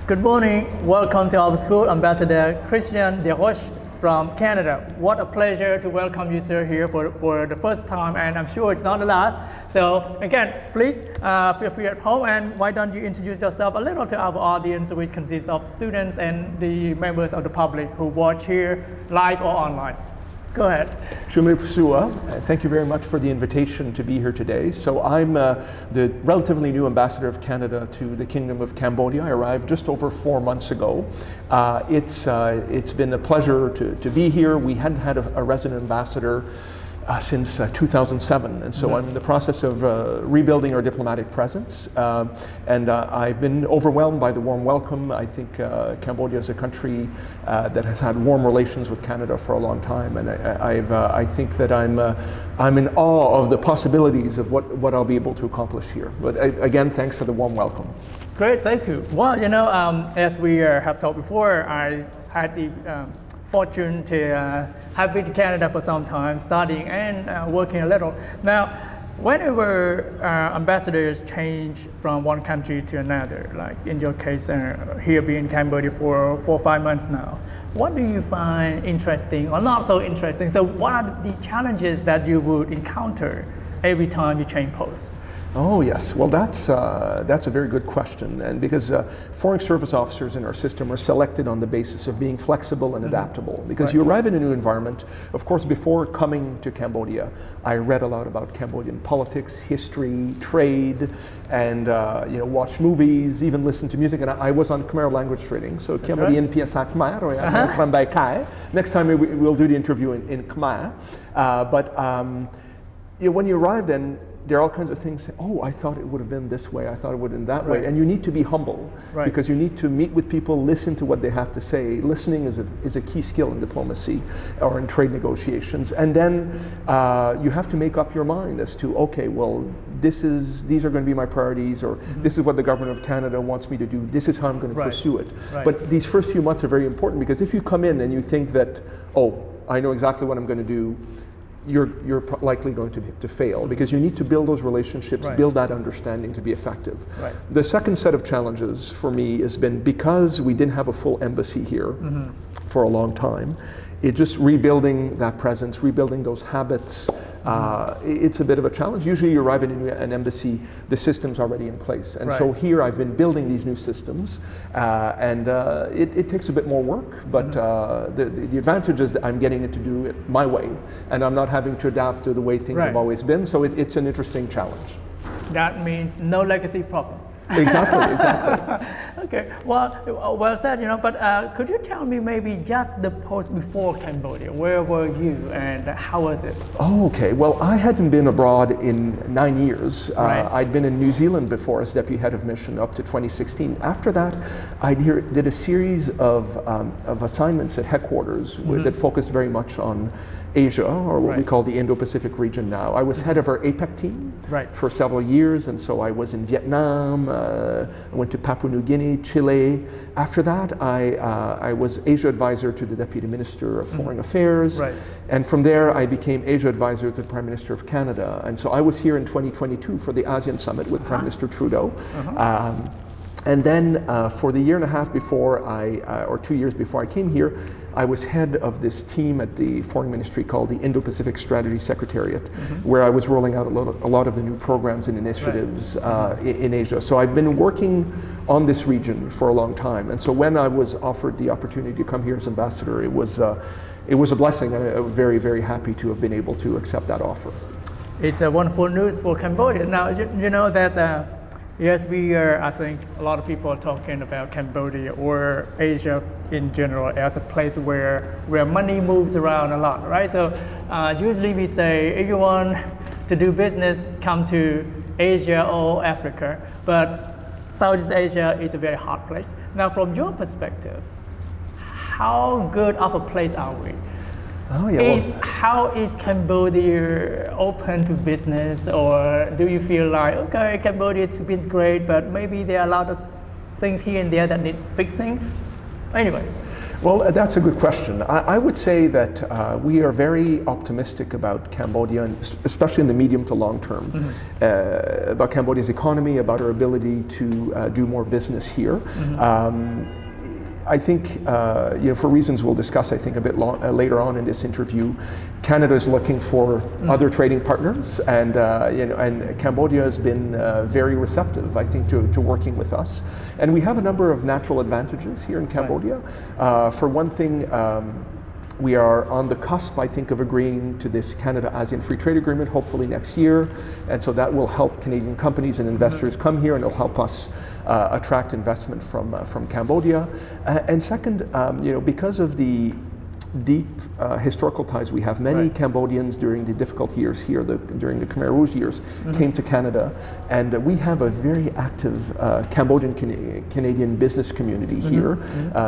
Good morning. Welcome to our school, Ambassador Christian Desroches from Canada. What a pleasure to welcome you, sir, here for the first time, and I'm sure it's not the last. So again, please feel free at home, and why don't you introduce yourself a little to our audience, which consists of students and the members of the public who watch here live or online. Go ahead. Chumri Pusua, thank you very much for the invitation to be here today. So I'm the relatively new ambassador of Canada to the Kingdom of Cambodia. I arrived just over 4 months ago. It's been a pleasure to be here. We hadn't had a resident ambassador since 2007, and so I'm in the process of rebuilding our diplomatic presence, and I've been overwhelmed by the warm welcome. I think Cambodia is a country that has had warm relations with Canada for a long time, and I think that I'm in awe of the possibilities of what I'll be able to accomplish here. But again, thanks for the warm welcome. Great, thank you. Well, as we have talked before, I had the fortune to have been to Canada for some time, studying and working a little. Now, whenever ambassadors change from one country to another, like in your case, here being in Cambodia for 4 or 5 months now, what do you find interesting or not so interesting? So what are the challenges that you would encounter every time you change posts? Oh yes, well that's a very good question, and because foreign service officers in our system are selected on the basis of being flexible and adaptable. Because you arrive in a new environment. Of course, before coming to Cambodia, I read a lot about Cambodian politics, history, trade, and watched movies, even listened to music. And I was on Khmer language training, so Cambodian Piasa Khmer. Next time we'll do the interview in Khmer. When you arrive, then there are all kinds of things. Oh, I thought it would have been this way. I thought it would have been that way. And you need to be humble, because you need to meet with people, listen to what they have to say. Listening is a key skill in diplomacy or in trade negotiations. And then you have to make up your mind as to, okay, well, these are going to be my priorities, or this is what the government of Canada wants me to do. This is how I'm going to pursue it. But these first few months are very important, because if you come in and you think that, oh, I know exactly what I'm going to do, you're likely going to fail, because you need to build those relationships, build that understanding to be effective. The second set of challenges for me has been, because we didn't have a full embassy here for a long time, it's just rebuilding that presence, rebuilding those habits. It's a bit of a challenge. Usually you arrive in an embassy, the system's already in place. And so here I've been building these new systems, and it takes a bit more work, but the advantage is that I'm getting it to do it my way, and I'm not having to adapt to the way things have always been. So it's an interesting challenge. That means no legacy problems. Exactly. Okay, well said, but could you tell me maybe just the post before Cambodia? Where were you and how was it? Oh, okay. Well, I hadn't been abroad in 9 years. I'd been in New Zealand before as deputy head of mission up to 2016. After that, I did a series of assignments at headquarters that focused very much on Asia, or what we call the Indo-Pacific region now. I was head of our APEC team for several years, and so I was in Vietnam, I went to Papua New Guinea, Chile. After that, I was Asia advisor to the Deputy Minister of Foreign Affairs, and from there I became Asia advisor to the Prime Minister of Canada. And so I was here in 2022 for the ASEAN Summit with Prime Minister Trudeau. And then for the year and a half before or 2 years before I came here, I was head of this team at the Foreign Ministry called the Indo-Pacific Strategy Secretariat, where I was rolling out a lot of the new programs and initiatives in Asia. So I've been working on this region for a long time. And so when I was offered the opportunity to come here as ambassador, it was a blessing, and I'm very, very happy to have been able to accept that offer. It's a wonderful news for Cambodia. Now, you know that yes, I think a lot of people are talking about Cambodia or Asia in general as a place where money moves around a lot, right? So usually we say, if you want to do business, come to Asia or Africa, but Southeast Asia is a very hard place. Now, from your perspective, how good of a place are we? Oh, yeah, how is Cambodia open to business, or do you feel like, okay, Cambodia has been great, but maybe there are a lot of things here and there that need fixing? Anyway. Well, that's a good question. I would say that we are very optimistic about Cambodia, and especially in the medium to long term, about Cambodia's economy, about our ability to do more business here. I think, for reasons we'll discuss, I think, a bit later on in this interview, Canada is looking for other trading partners, and and Cambodia has been very receptive, I think, to working with us. And we have a number of natural advantages here in Cambodia. For one thing, we are on the cusp, I think, of agreeing to this Canada-ASEAN Free Trade Agreement, hopefully next year. And so that will help Canadian companies and investors come here, and it'll help us attract investment from Cambodia. And second, because of the deep historical ties we have, many Cambodians during the difficult years here, during the Khmer Rouge years, came to Canada, and we have a very active Cambodian Canadian business community here.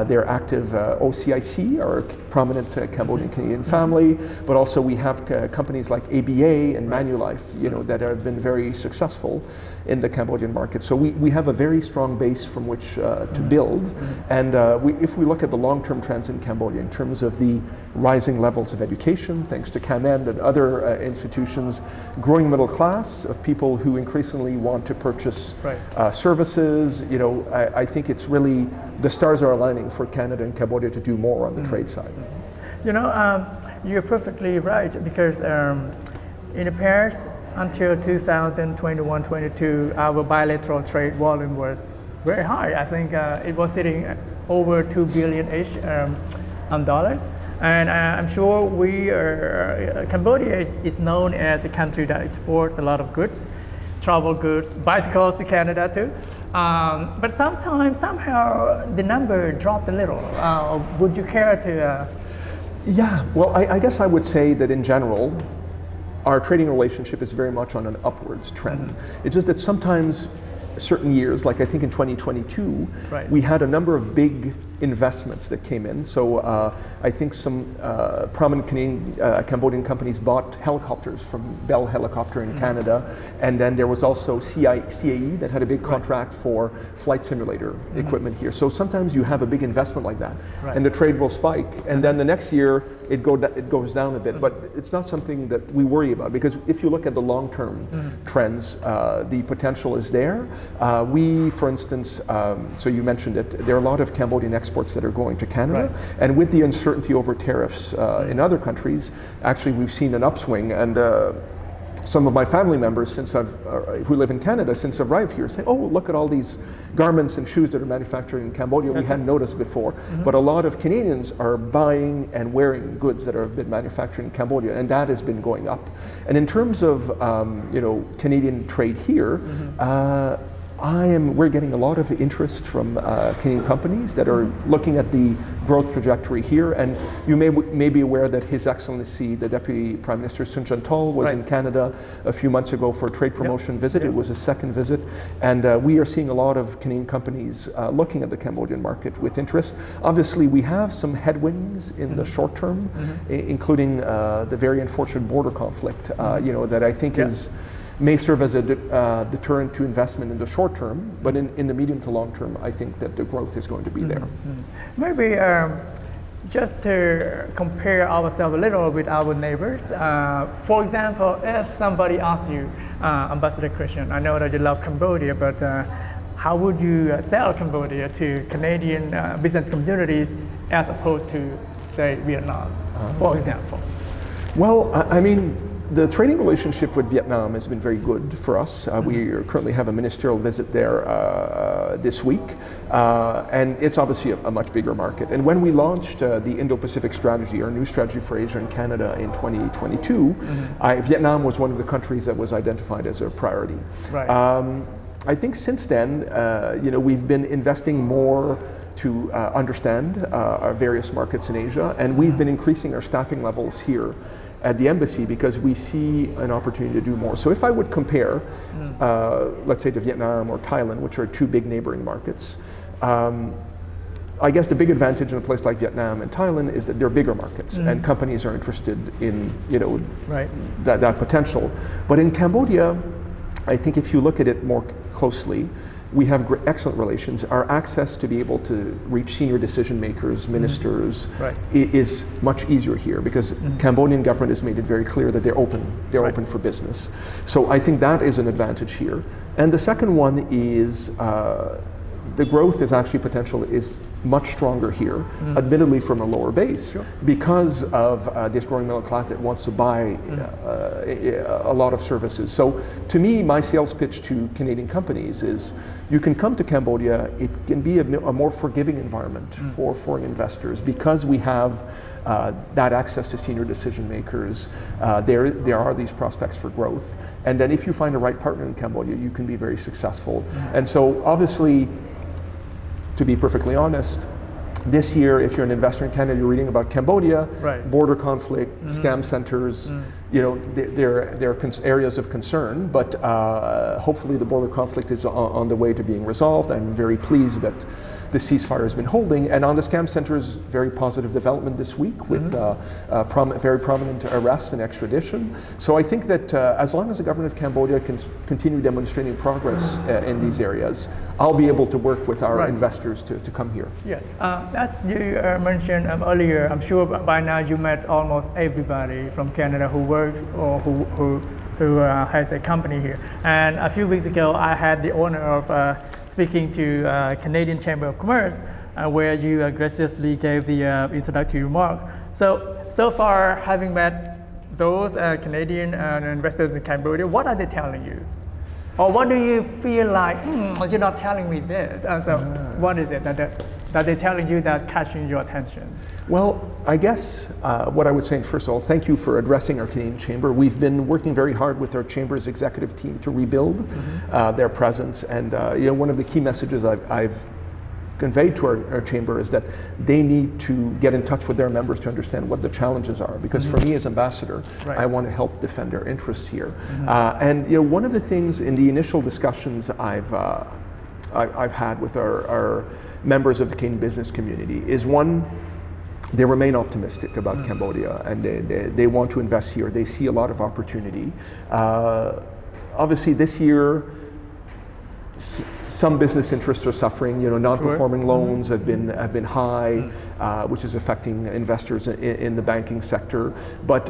They're active OCIC, our prominent Cambodian Canadian family, but also we have companies like ABA and Manulife, that have been very successful in the Cambodian market. So we have a very strong base from which to build, and if we look at the long-term trends in Cambodia in terms of the rising levels of education, thanks to CamEd and other institutions, growing middle class of people who increasingly want to purchase services, I think it's really, the stars are aligning for Canada and Cambodia to do more on the trade side. You're perfectly right, because in the past, until 2021-22, our bilateral trade volume was very high. I think it was sitting at over $2 billion-ish dollars. And I'm sure Cambodia is known as a country that exports a lot of goods, travel goods, bicycles to Canada too. But somehow the number dropped a little. Would you care to? Yeah, well, I guess I would say that in general, our trading relationship is very much on an upwards trend. It's just that sometimes certain years, like I think in 2022, we had a number of big investments that came in. So I think some prominent Cambodian companies bought helicopters from Bell Helicopter in Canada, and then there was also CAE that had a big contract for flight simulator equipment here. So sometimes you have a big investment like that, and the trade will spike, and then the next year it goes down a bit. But it's not something that we worry about, because if you look at the long-term trends, the potential is there. We, for instance, so you mentioned it, there are a lot of Cambodian exports that are going to Canada, and with the uncertainty over tariffs in other countries, actually we've seen an upswing, and some of my family members who live in Canada since I've arrived here say, oh, look at all these garments and shoes that are manufactured in Cambodia we hadn't noticed before. But a lot of Canadians are buying and wearing goods that have been manufactured in Cambodia, and that has been going up. And in terms of Canadian trade here, we're getting a lot of interest from Canadian companies that are looking at the growth trajectory here. And you may be aware that His Excellency, the Deputy Prime Minister Sun Chantal, was in Canada a few months ago for a trade promotion visit. It was a second visit. And we are seeing a lot of Canadian companies looking at the Cambodian market with interest. Obviously, we have some headwinds in the short term, including the very unfortunate border conflict, that I think may serve as a deterrent to investment in the short term, but in the medium to long term, I think that the growth is going to be there. Maybe just to compare ourselves a little with our neighbors. For example, if somebody asks you, Ambassador Christian, I know that you love Cambodia, but how would you sell Cambodia to Canadian business communities as opposed to, say, Vietnam, for example? Well, I mean, the trading relationship with Vietnam has been very good for us. We currently have a ministerial visit there this week, and it's obviously a much bigger market. And when we launched the Indo-Pacific strategy, our new strategy for Asia and Canada in 2022, Vietnam was one of the countries that was identified as a priority. I think since then, we've been investing more to understand our various markets in Asia, and we've been increasing our staffing levels here at the embassy because we see an opportunity to do more. So if I would compare, let's say to Vietnam or Thailand, which are two big neighboring markets, I guess the big advantage in a place like Vietnam and Thailand is that they're bigger markets and companies are interested in that potential. But in Cambodia, I think if you look at it more closely. We have excellent relations. Our access to be able to reach senior decision makers, ministers, is much easier here because Cambodian government has made it very clear that they're open. They're open for business. So I think that is an advantage here. And the second one is the growth is actually potential is much stronger here, admittedly from a lower base, because of this growing middle class that wants to buy a lot of services. So to me, my sales pitch to Canadian companies is you can come to Cambodia, it can be a more forgiving environment for foreign investors because we have that access to senior decision makers. There are these prospects for growth. And then if you find the right partner in Cambodia, you can be very successful. And so obviously, to be perfectly honest, this year, if you're an investor in Canada, you're reading about Cambodia, border conflict, scam centers. You know, there are areas of concern, but hopefully the border conflict is on the way to being resolved. I'm very pleased that the ceasefire has been holding. And on the scam centers, very positive development this week with very prominent arrests and extradition. So I think that as long as the government of Cambodia can continue demonstrating progress in these areas, I'll be able to work with our investors to come here. Yeah, as you mentioned earlier, I'm sure by now you met almost everybody from Canada who works or who has a company here. And a few weeks ago, I had the honor of speaking to Canadian Chamber of Commerce, where you graciously gave the introductory remark. So far, having met those Canadian investors in Cambodia, what are they telling you? Or what do you feel like, you're not telling me this? What is it that they're telling you that catching your attention? Well, I guess what I would say, first of all, thank you for addressing our Canadian Chamber. We've been working very hard with our Chamber's executive team to rebuild their presence. And you know, one of the key messages I've conveyed to our Chamber is that they need to get in touch with their members to understand what the challenges are. Because for me as ambassador, I want to help defend their interests here. And you know, one of the things in the initial discussions I've had with our members of the Canadian business community is one, they remain optimistic about Cambodia and they want to invest here. They see a lot of opportunity. Obviously this year, some business interests are suffering. You know, non-performing loans have been high, which is affecting investors in the banking sector. But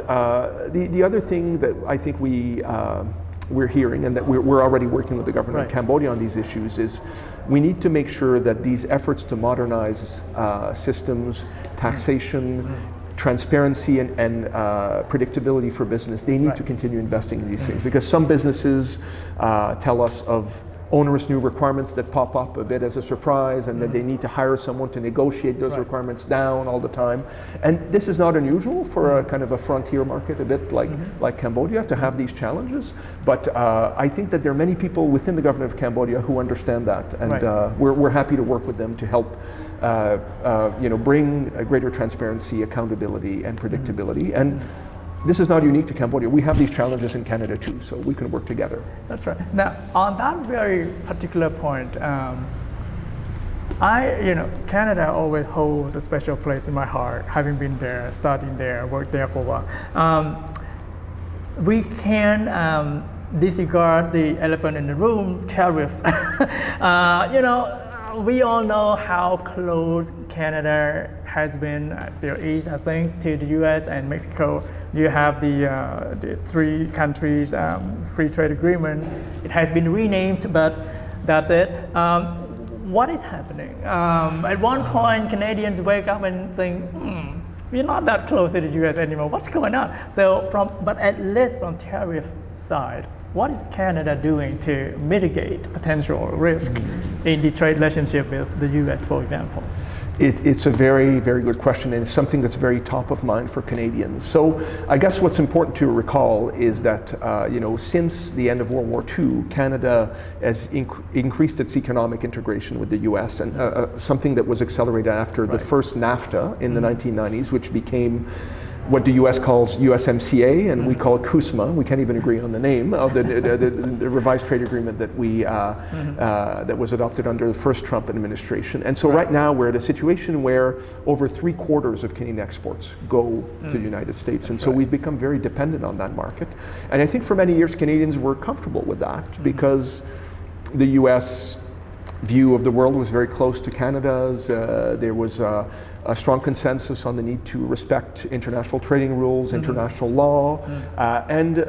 the other thing that I think we're hearing, and that we're already working with the government of Cambodia on these issues, is we need to make sure that these efforts to modernize systems, taxation, transparency and predictability for business, they need to continue investing in these things, because some businesses tell us of onerous new requirements that pop up a bit as a surprise, and that they need to hire someone to negotiate those requirements down all the time. And this is not unusual for a kind of a frontier market, a bit like Cambodia, to have these challenges. But I think that there are many people within the government of Cambodia who understand that, and we're happy to work with them to help you know, bring a greater transparency, accountability, and predictability. And this is not unique to Cambodia. We have these challenges in Canada too, so we can work together. That's right. Now, on that very particular point, Canada always holds a special place in my heart, having been there, studying there, worked there for a while. We can disregard the elephant in the room, tariff. You know, we all know how close Canada has been, still is, I think, to the US and Mexico. You have the three countries free trade agreement. It has been renamed, but that's it. What is happening? At one point, Canadians wake up and think, we're not that close to the US anymore. What's going on? But at least from tariff side, what is Canada doing to mitigate potential risk in the trade relationship with the US, for example? It's a very, very good question, and it's something that's very top of mind for Canadians. So I guess what's important to recall is that you know, since the end of World War II, Canada has increased its economic integration with the US, and something that was accelerated after the first NAFTA in the 1990s, which became what the US calls USMCA, and we call it CUSMA. We can't even agree on the name of the revised trade agreement that that was adopted under the first Trump administration. And so right now we're at a situation where over 3/4 of Canadian exports go to the United States. And so we've become very dependent on that market. And I think for many years Canadians were comfortable with that, because the US view of the world was very close to Canada's. There was a strong consensus on the need to respect international trading rules, international law, and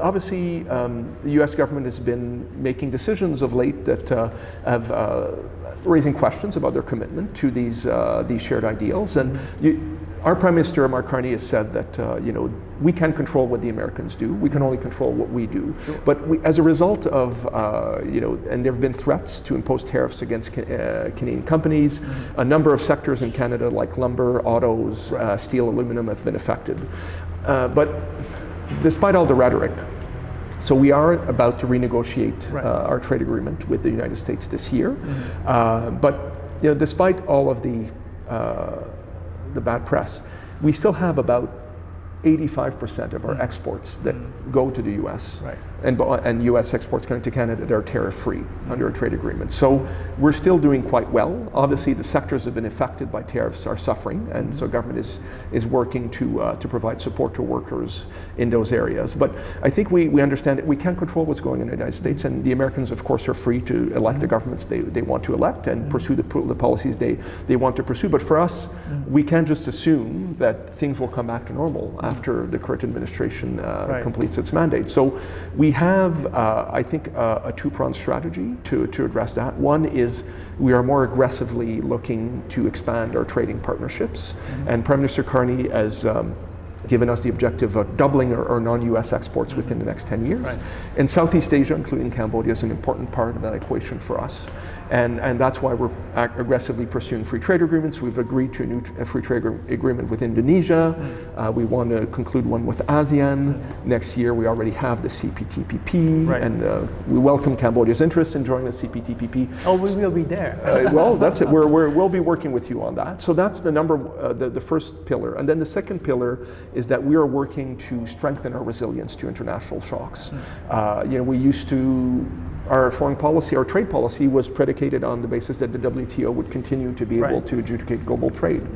obviously the US government has been making decisions of late that have raising questions about their commitment to these shared ideals. And our Prime Minister, Mark Carney, has said that we can control what the Americans do. We can only control what we do. Sure. But as a result of and there have been threats to impose tariffs against Canadian companies. A number of sectors in Canada, like lumber, autos, steel, aluminum, have been affected. But despite all the rhetoric, so we are about to renegotiate our trade agreement with the United States this year. But despite all of the bad press, we still have about 85% of our exports that go to the U.S. And U.S. exports going to Canada that are tariff-free under a trade agreement. So we're still doing quite well. Obviously, the sectors that have been affected by tariffs are suffering, and so government is working to provide support to workers in those areas. But I think we understand that we can't control what's going on in the United States, and the Americans, of course, are free to elect the governments they want to elect and pursue the policies they want to pursue. But for us, we can't just assume that things will come back to normal after the current administration completes its mandate. So we have, I think, a two-pronged strategy to address that. One is we are more aggressively looking to expand our trading partnerships, and Prime Minister Carney has given us the objective of doubling our non-US exports within the next 10 years. And Southeast Asia, including Cambodia, is an important part of that equation for us. And that's why we're aggressively pursuing free trade agreements. We've agreed to a new free trade agreement with Indonesia. We want to conclude one with ASEAN. Next year, we already have the CPTPP, and we welcome Cambodia's interest in joining the CPTPP. Oh, we will be there. Well, that's it. We'll be working with you on that. So that's the first pillar. And then the second pillar is that we are working to strengthen our resilience to international shocks. We used to, our foreign policy, our trade policy was predicated on the basis that the WTO would continue to be able to adjudicate global trade.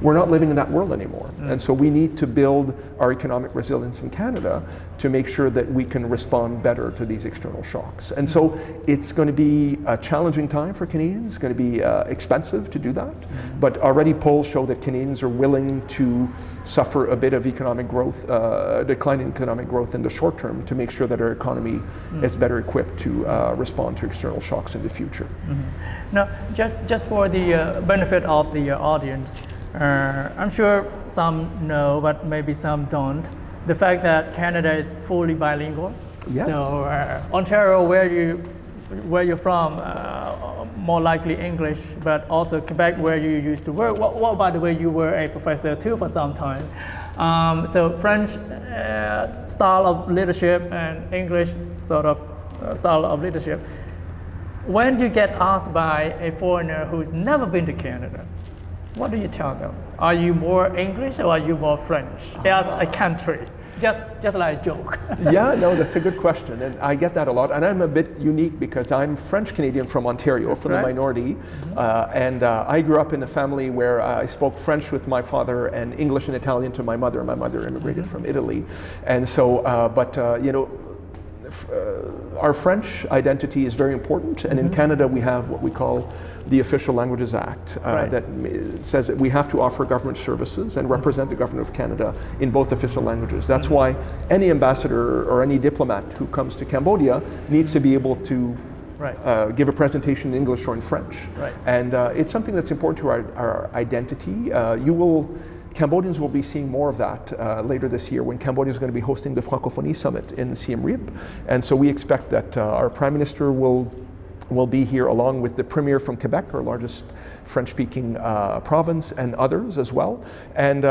We're not living in that world anymore. And so we need to build our economic resilience in Canada to make sure that we can respond better to these external shocks. And so it's going to be a challenging time for Canadians. It's going to be expensive to do that. But already polls show that Canadians are willing to suffer a bit of economic growth, decline in economic growth in the short term to make sure that our economy is better equipped to respond to external shocks in the future. Now, just for the benefit of the audience, I'm sure some know, but maybe some don't, the fact that Canada is fully bilingual. Yes. So Ontario, where you're from, more likely English, but also Quebec, where you used to work. Well, by the way, you were a professor too for some time. So French style of leadership and English sort of style of leadership. When you get asked by a foreigner who's never been to Canada, what do you tell them? Are you more English or are you more French as a country? Just like a joke. Yeah, no, that's a good question, and I get that a lot. And I'm a bit unique because I'm French Canadian from Ontario, from the minority, and I grew up in a family where I spoke French with my father and English and Italian to my mother. My mother immigrated from Italy, and so, our French identity is very important, and in Canada we have what we call the Official Languages Act that says that we have to offer government services and represent the government of Canada in both official languages. That's why any ambassador or any diplomat who comes to Cambodia needs to be able to give a presentation in English or in French. And it's something that's important to our identity. Cambodians will be seeing more of that later this year when Cambodia is going to be hosting the Francophonie Summit in Siem Reap. And so we expect that our Prime Minister will be here along with the Premier from Quebec, our largest French-speaking province, and others as well. And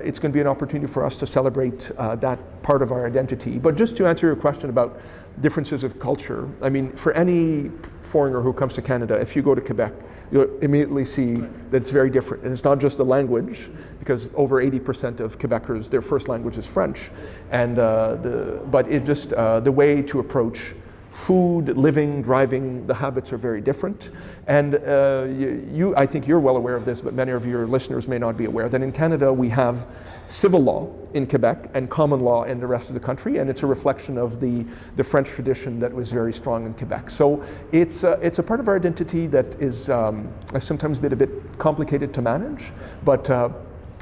it's going to be an opportunity for us to celebrate that part of our identity. But just to answer your question about differences of culture, I mean, for any foreigner who comes to Canada, if you go to Quebec, you'll immediately see that it's very different. And it's not just the language, because over 80% of Quebecers, their first language is French. And but it just, the way to approach food, living, driving, the habits are very different. And I think you're well aware of this, but many of your listeners may not be aware that in Canada we have civil law in Quebec and common law in the rest of the country, and it's a reflection of the French tradition that was very strong in Quebec. So it's a part of our identity that is has sometimes been a bit complicated to manage, but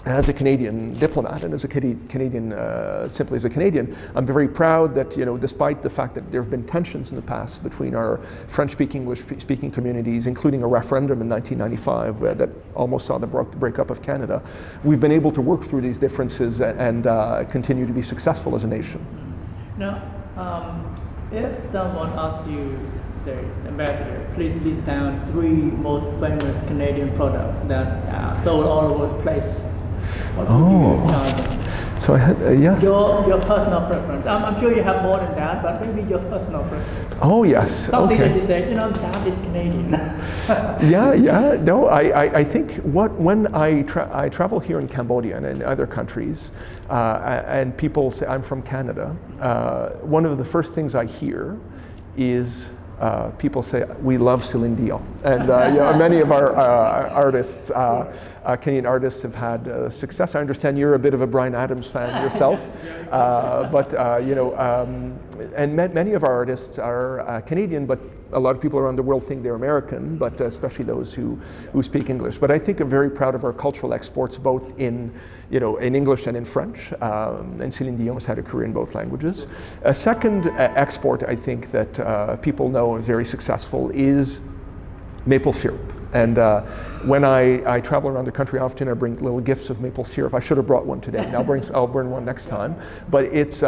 as a Canadian diplomat and as a Canadian, simply as a Canadian, I'm very proud that, despite the fact that there have been tensions in the past between our French-speaking, English-speaking communities, including a referendum in 1995 that almost saw the breakup of Canada, we've been able to work through these differences and continue to be successful as a nation. Now, if someone asks you, say, Ambassador, please list down 3 most famous Canadian products that are sold all over the place. What would you tell them? So I had, yes. Your personal preference. I'm sure you have more than that, but maybe your personal preference. Oh, yes. Something okay. that you say, that is Canadian. yeah. No, I think when I travel here in Cambodia and in other countries, and people say I'm from Canada, one of the first things I hear is people say, we love Celine Dion. And many of our artists, Kenyan artists have had success. I understand you're a bit of a Bryan Adams fan yourself, and many of our artists are Canadian, but a lot of people around the world think they're American, but especially those who speak English. But I think I'm very proud of our cultural exports, both in English and in French. And Celine Dion has had a career in both languages. A second export I think that people know is very successful is maple syrup. And when I travel around the country, often I bring little gifts of maple syrup. I should have brought one today. And I'll bring one next time. But it's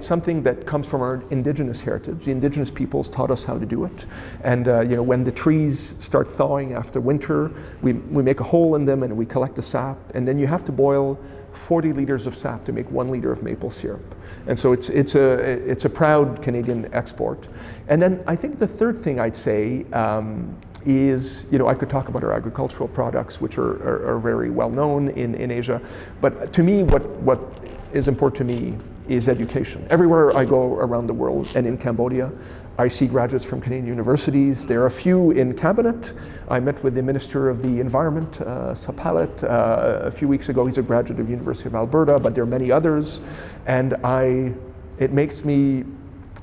something that comes from our indigenous heritage. The indigenous peoples taught us how to do it. And when the trees start thawing after winter, we make a hole in them and we collect the sap. And then you have to boil 40 liters of sap to make 1 liter of maple syrup. And so it's a proud Canadian export. And then I think the third thing I'd say is, I could talk about our agricultural products, which are very well known in Asia. But to me, what is important to me is education. Everywhere I go around the world and in Cambodia, I see graduates from Canadian universities. There are a few in cabinet. I met with the Minister of the Environment, Sapalit, a few weeks ago. He's a graduate of the University of Alberta, but there are many others. And it makes me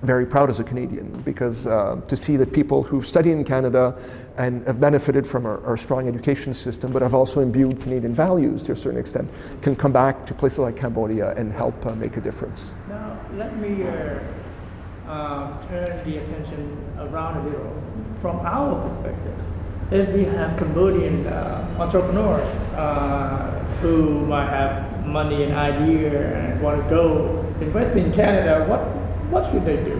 very proud as a Canadian, because to see that people who've studied in Canada and have benefited from our strong education system, but have also imbued Canadian values to a certain extent, can come back to places like Cambodia and help make a difference. Now, let me turn the attention around a little. From our perspective, if we have Cambodian entrepreneurs who might have money and idea and want to go invest in Canada, what should they do?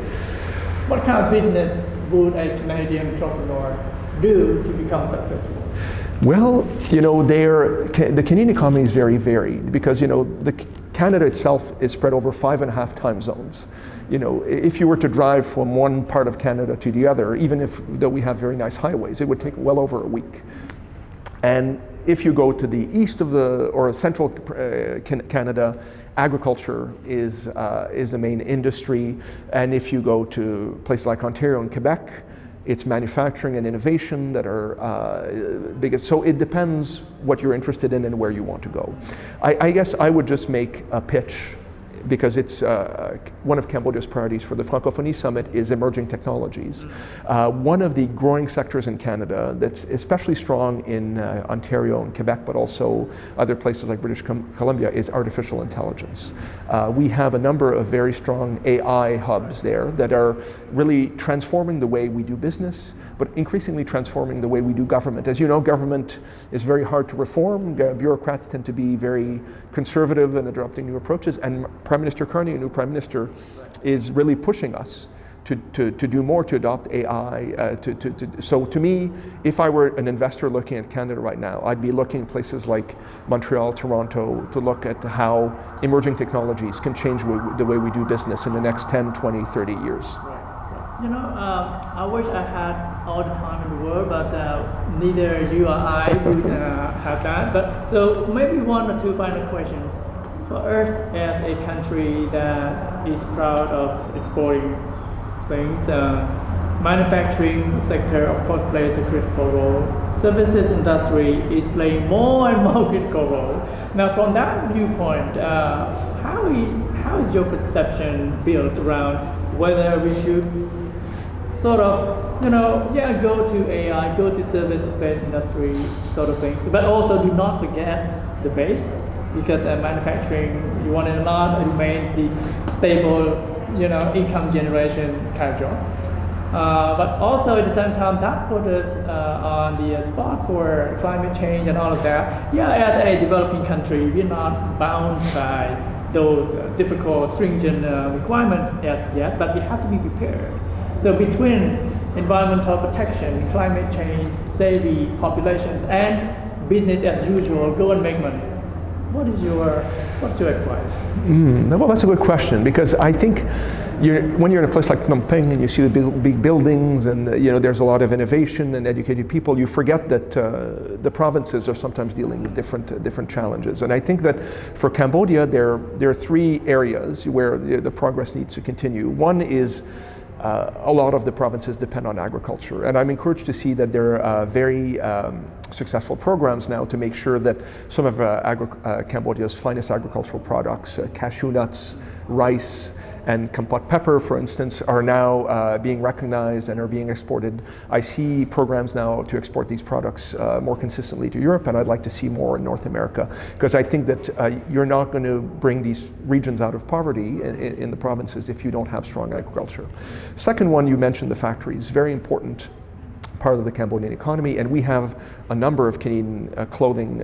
What kind of business would a Canadian entrepreneur do to become successful? Well, the Canadian economy is very varied, because Canada itself is spread over 5.5 time zones. If you were to drive from one part of Canada to the other, even though we have very nice highways, it would take well over a week. And if you go to the east of or central Canada, agriculture is the main industry. And if you go to places like Ontario and Quebec, it's manufacturing and innovation that are biggest. So it depends what you're interested in and where you want to go. I guess I would just make a pitch, because it's one of Cambodia's priorities for the Francophonie Summit is emerging technologies. One of the growing sectors in Canada that's especially strong in Ontario and Quebec, but also other places like British Columbia, is artificial intelligence. We have a number of very strong AI hubs there that are really transforming the way we do business, but increasingly transforming the way we do government. As you know, government is very hard to reform. Bureaucrats tend to be very conservative in adopting new approaches, and Prime Minister Carney, a new Prime Minister, is really pushing us to do more, to adopt AI. So to me, if I were an investor looking at Canada right now, I'd be looking at places like Montreal, Toronto, to look at how emerging technologies can change the way we do business in the next 10, 20, 30 years. I wish I had all the time in the world, but neither you or I would have that. But so maybe 1 or 2 final questions. For us as a country that is proud of exporting things, manufacturing sector, of course, plays a critical role. Services industry is playing more and more critical role. Now, from that viewpoint, how is your perception built around whether we should sort of, go to AI, go to service-based industry sort of things, but also do not forget the base, because manufacturing, you want it or not, remains the stable, income generation kind of jobs. But also at the same time, that put us on the spot for climate change and all of that. Yeah, as a developing country, we're not bound by those difficult, stringent requirements as yet, but we have to be prepared. So between environmental protection, climate change, savvy populations, and business as usual, go and make money. What's your advice? Well, that's a good question, because I think when you're in a place like Phnom Penh and you see the big buildings and there's a lot of innovation and educated people, you forget that the provinces are sometimes dealing with different challenges. And I think that for Cambodia, there are three areas where the progress needs to continue. One is a lot of the provinces depend on agriculture, and I'm encouraged to see that there are very successful programs now to make sure that some of Cambodia's finest agricultural products, cashew nuts, rice, and kampot pepper, for instance, are now being recognized and are being exported. I see programs now to export these products more consistently to Europe, and I'd like to see more in North America, because I think that you're not going to bring these regions out of poverty in the provinces if you don't have strong agriculture. Second one, you mentioned the factories, very important part of the Cambodian economy, and we have a number of Canadian clothing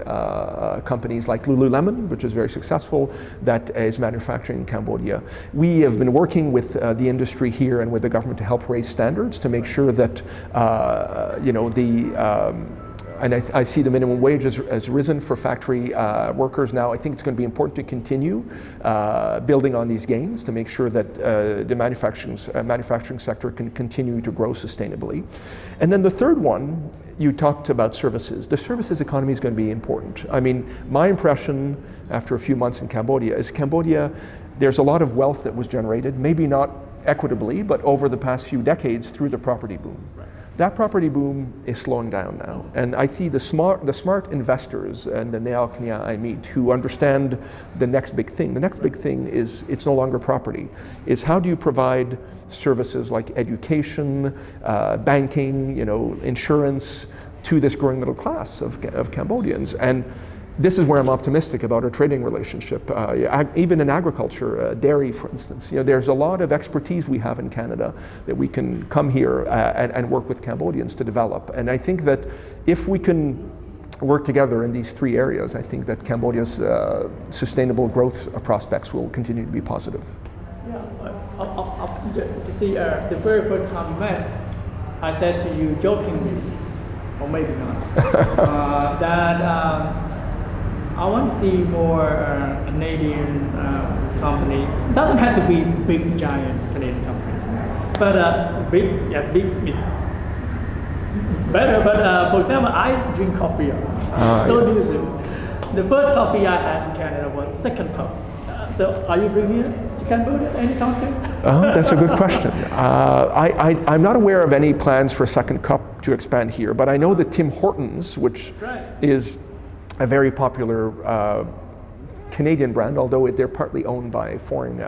companies like Lululemon, which is very successful, that is manufacturing in Cambodia. We have been working with the industry here and with the government to help raise standards to make sure that and I see the minimum wage has risen for factory workers now. I think it's going to be important to continue building on these gains to make sure that the manufacturing sector can continue to grow sustainably. And then the third one, you talked about services. The services economy is going to be important. I mean, my impression after a few months in Cambodia is there's a lot of wealth that was generated, maybe not equitably, but over the past few decades through the property boom. Right. That property boom is slowing down now, and I see the smart investors and the Nea Knya I meet who understand the next big thing. The next big thing is it's no longer property. It's how do you provide services like education, banking, insurance to this growing middle class of Cambodians. And this is where I'm optimistic about our trading relationship. Even in agriculture, dairy, for instance, there's a lot of expertise we have in Canada that we can come here and work with Cambodians to develop. And I think that if we can work together in these three areas, I think that Cambodia's sustainable growth prospects will continue to be positive. You see, the very first time we met, I said to you jokingly, or maybe not, that I want to see more Canadian companies. It doesn't have to be big, giant Canadian companies, but big is better. But for example, I drink coffee a lot. So yes. Do you. The first coffee I had in Canada was second cup. So are you bringing it to Cambodia anytime soon? That's a good question. I'm not aware of any plans for Second Cup to expand here, but I know that Tim Hortons, which is a very popular Canadian brand, although they're partly owned by foreign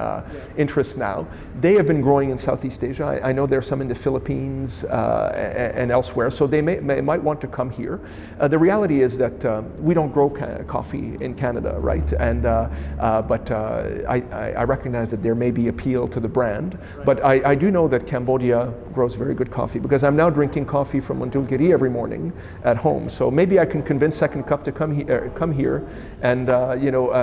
interests now. They have been growing in Southeast Asia. I know there's some in the Philippines and elsewhere, so they might want to come here. The reality is that we don't grow coffee in Canada, right? And but I recognize that there may be appeal to the brand. But I do know that Cambodia grows very good coffee, because I'm now drinking coffee from Mandulgiri every morning at home. So maybe I can convince Second Cup to come here and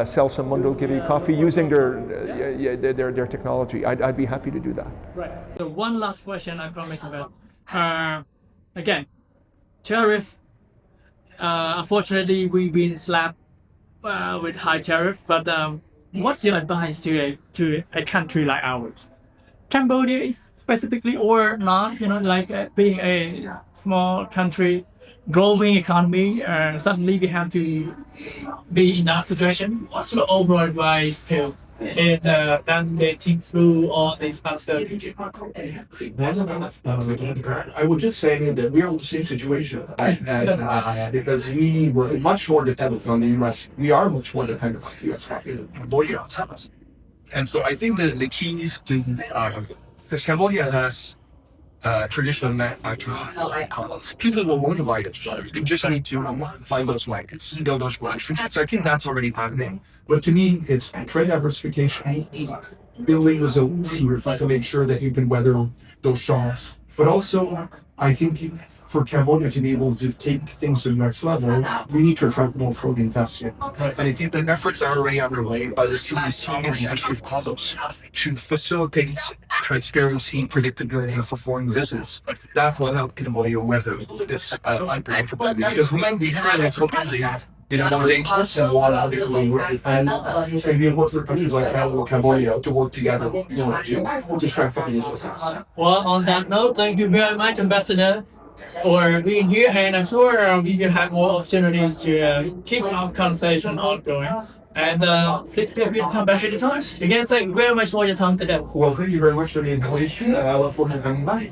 sell some Mandulgiri coffee using their technology. I'd be happy to do that. Right. So one last question, I promise about. Again, tariff. Unfortunately, we've been slapped with high tariff. But what's your advice to a country like ours, Cambodia specifically, or not? Being a small country, growing economy, suddenly we have to be in that situation. What's your overall advice to in navigating through all these uncertainties? I would just say that we are in the same situation, because we were much more dependent on the U.S. We are much more dependent on the U.S. Cambodia has. And so I think that the keys to, because Cambodia has traditional manufacturing icons. People will want to buy this product. You just need to find those markets, build those relationships. I think that's already happening. But to me, it's trade diversification, building resiliency to make sure that you can weather those shocks. But also, I think for Cambodia to be able to take things to the next level, we need to attract more foreign investment. And I think the efforts are already underway by the CDC and the Ministry of Commerce to facilitate transparency and predictability for foreign business. That will help Cambodia weather this unpredictability. Because we need to dangerous and we work for countries like Cambodia to work together, to strengthen the issues. Well, on that note, thank you very much, Ambassador, for being here, and I'm sure we will have more opportunities to keep our conversation ongoing. And please feel free to come back anytime. Again, thank you very much for your time today. Well, thank you very much for the invitation. I look forward to coming back.